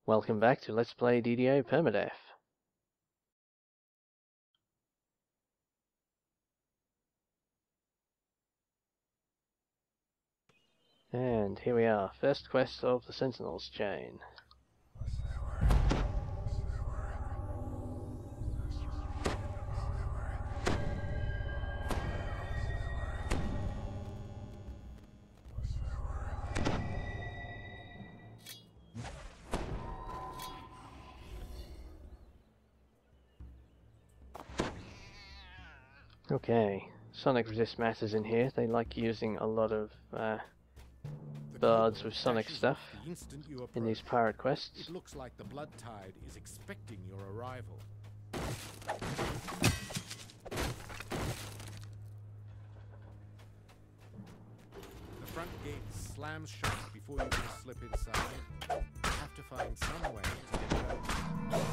Welcome back to Let's Play DDO Permadeath. And here we are, first quest of the Sentinels chain. Okay, Sonic resist matters in here. They like using a lot of bards with Sonic stuff in these pirate quests. It looks like the Blood Tide is expecting your arrival. The front gate slams shut before you can slip inside. You have to find some way to get out.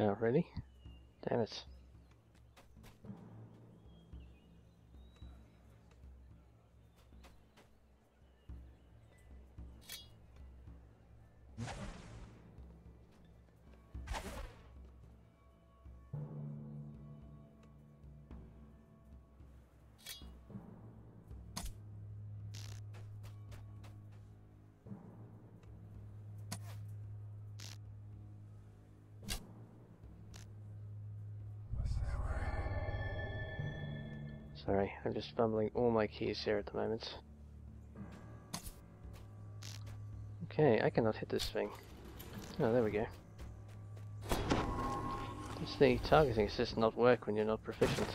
Oh, really? Damn it. Sorry, I'm just fumbling all my keys here at the moment. Okay, I cannot hit this thing. Oh, there we go. Does the targeting assist not work when you're not proficient?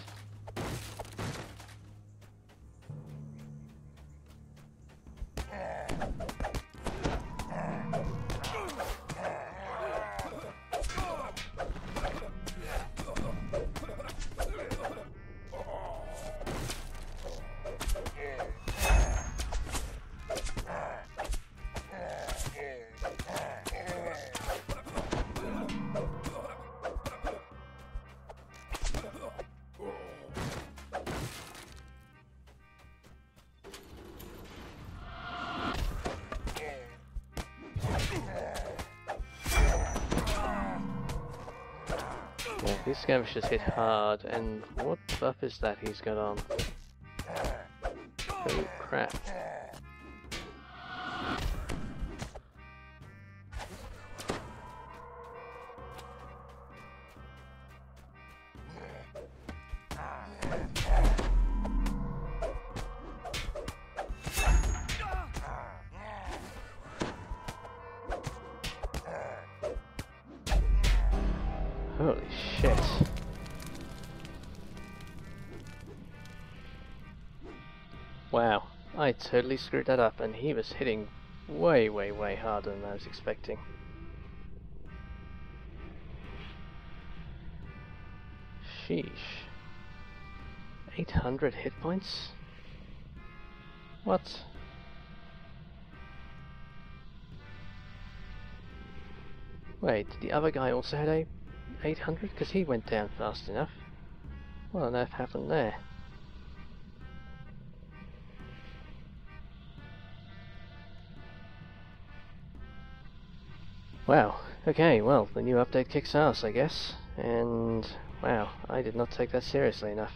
Yeah, these skirmishers hit hard, and what buff is that he's got on? Oh crap. Holy shit. Wow, I totally screwed that up, and he was hitting way harder than I was expecting. Sheesh. 800 hit points? What? Wait, did the other guy also had 800? Because he went down fast enough. What on earth happened there? Wow, okay, well, the new update kicks ass, I guess. And, wow, I did not take that seriously enough.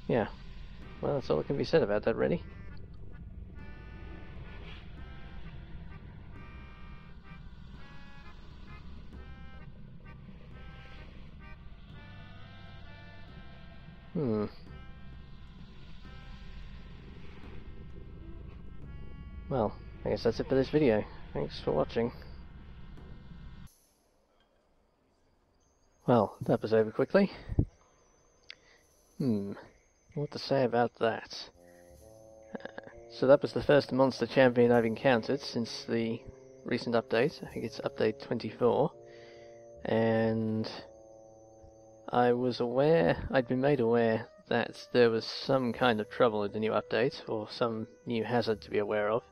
Yeah. Well, that's all that can be said about that, really. Well, I guess that's it for this video. Thanks for watching. Well, that was over quickly. What to say about that? So that was the first monster champion I've encountered since the recent update. I think it's update 24. And I was aware, I'd been made aware that there was some kind of trouble in the new update, or some new hazard to be aware of,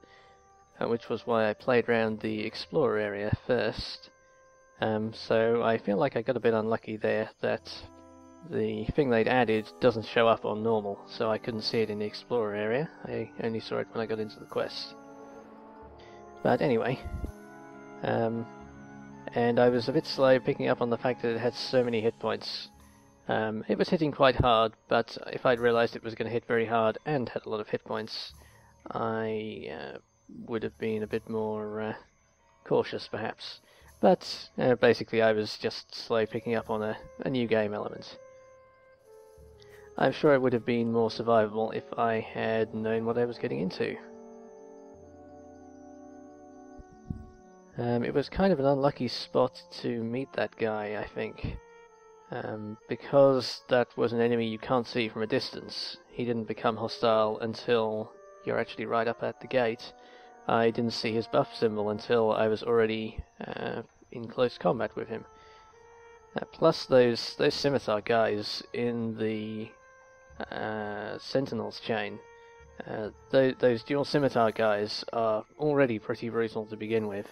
which was why I played around the Explorer area first. So I feel like I got a bit unlucky there that the thing they'd added doesn't show up on normal, so I couldn't see it in the Explorer area. I only saw it when I got into the quest. But anyway, and I was a bit slow picking up on the fact that it had so many hit points. It was hitting quite hard, but if I'd realised it was going to hit very hard and had a lot of hit points, I would have been a bit more cautious perhaps. But basically I was just slow picking up on a new game element. I'm sure it would have been more survivable if I had known what I was getting into. It was kind of an unlucky spot to meet that guy, I think. Because that was an enemy you can't see from a distance. He didn't become hostile until you're actually right up at the gate. I didn't see his buff symbol until I was already in close combat with him. Plus those scimitar guys in the Sentinels chain, those dual scimitar guys are already pretty brutal to begin with.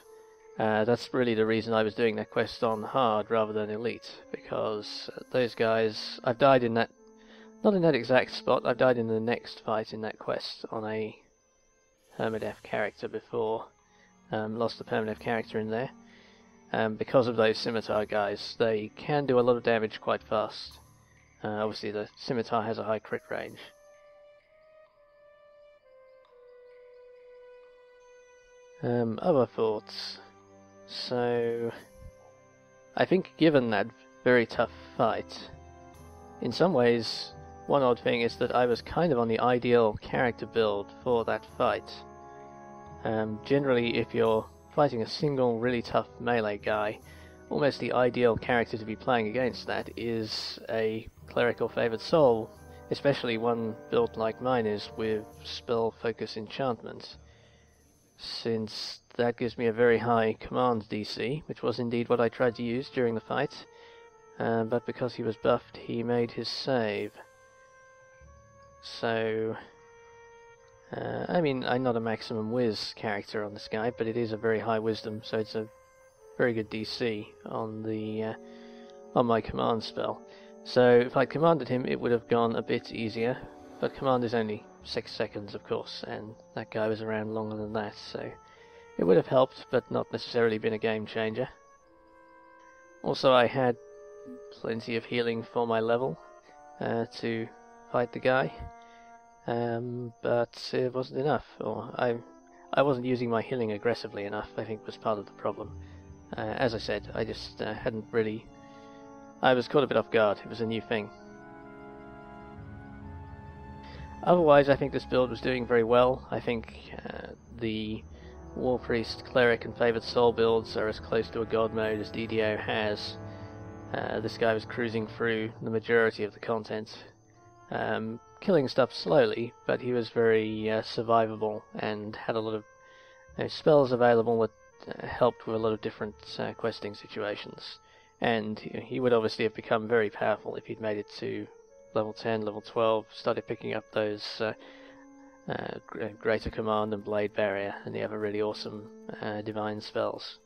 That's really the reason I was doing that quest on hard rather than elite, because those guys, I've died in that, not in that exact spot, I've died in the next fight in that quest on a Permadeath character before, lost the Permadeath character in there. Because of those scimitar guys, they can do a lot of damage quite fast. Obviously the scimitar has a high crit range. Other thoughts. So, I think given that very tough fight, in some ways, one odd thing is that I was kind of on the ideal character build for that fight. Generally, if you're fighting a single really tough melee guy, almost the ideal character to be playing against that is a cleric or favoured soul, especially one built like mine is with spell focus enchantment, since that gives me a very high command DC, which was indeed what I tried to use during the fight, but because he was buffed he made his save. So, I mean, I'm not a maximum whiz character on this guy, but it is a very high wisdom, so it's a very good DC on the on my command spell. So if I'd commanded him it would have gone a bit easier, but command is only 6 seconds of course, and that guy was around longer than that, so it would have helped, but not necessarily been a game changer. Also I had plenty of healing for my level to fight the guy, but it wasn't enough, or I wasn't using my healing aggressively enough, I think was part of the problem. As I said, I just hadn't really... I was caught a bit off guard, it was a new thing. Otherwise, I think this build was doing very well. I think the War Priest, Cleric and Favoured Soul builds are as close to a God mode as DDO has. This guy was cruising through the majority of the content, killing stuff slowly, but he was very survivable and had a lot of spells available that helped with a lot of different questing situations. And he would obviously have become very powerful if he'd made it to level 10, level 12, started picking up those Greater Command and Blade Barrier and the other really awesome divine spells.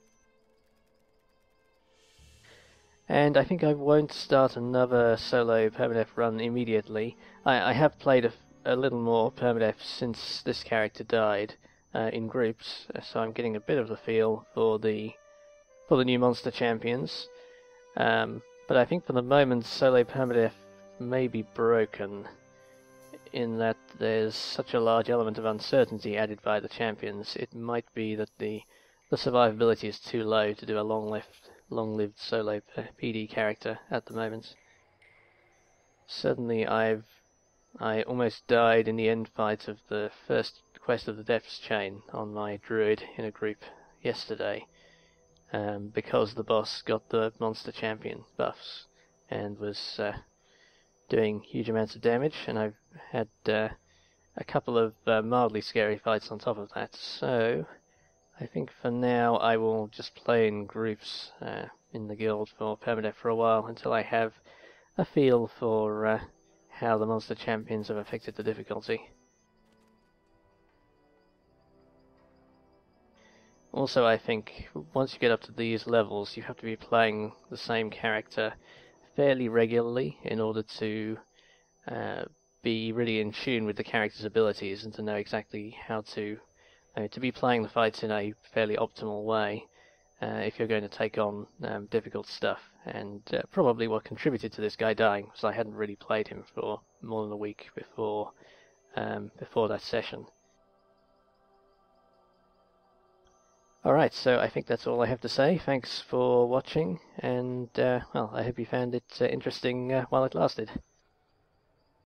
And I think I won't start another solo Permadeath run immediately. I have played a little more Permadeath since this character died in groups, so I'm getting a bit of the feel for the new monster champions. But I think for the moment solo Permadeath may be broken, in that there's such a large element of uncertainty added by the champions. It might be that the survivability is too low to do a long-lived solo PD character at the moment. Suddenly I almost died in the end fight of the first quest of the Depths chain on my druid in a group yesterday, because the boss got the monster champion buffs and was doing huge amounts of damage, and I've had a couple of mildly scary fights on top of that, so I think for now I will just play in groups in the guild for Permadeath for a while until I have a feel for how the monster champions have affected the difficulty. Also, I think once you get up to these levels, you have to be playing the same character fairly regularly in order to be really in tune with the character's abilities and to know exactly how to be playing the fights in a fairly optimal way if you're going to take on difficult stuff. And probably what contributed to this guy dying was I hadn't really played him for more than a week before that session. Alright, so I think that's all I have to say. Thanks for watching, and well, I hope you found it interesting while it lasted.